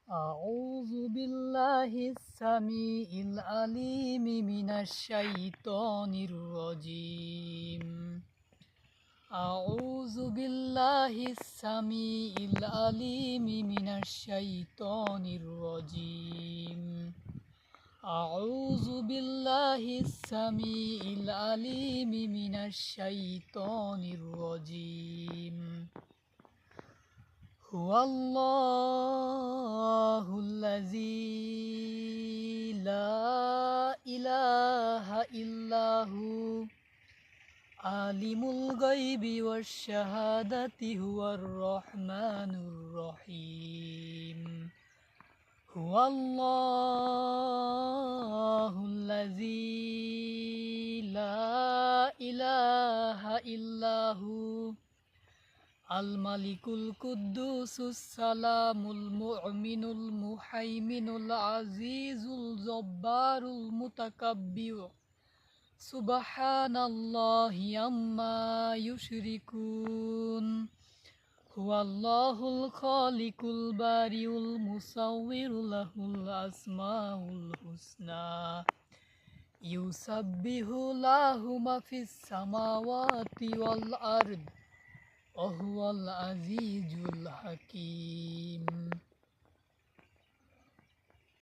أعوذ بالله السميع العليم من الشيطان الرجيم. أعوذ بالله السميع العليم من الشيطان الرجيم. أعوذ بالله السميع العليم من الشيطان الرجيم. هو الله الذي لا إله إلا هو عالم الغيب والشهادة هو الرحمن الرحيم. هو الله الذي لا إله إلا هو الملك القدوس السلام المؤمن المهيمن العزيز الجبار المتكبر سبحان الله عما يشركون. هو الله الخالق البارئ المصور له الأسماء الحسنى يسبح له ما في السماوات والأرض وهو العزيز الحكيم.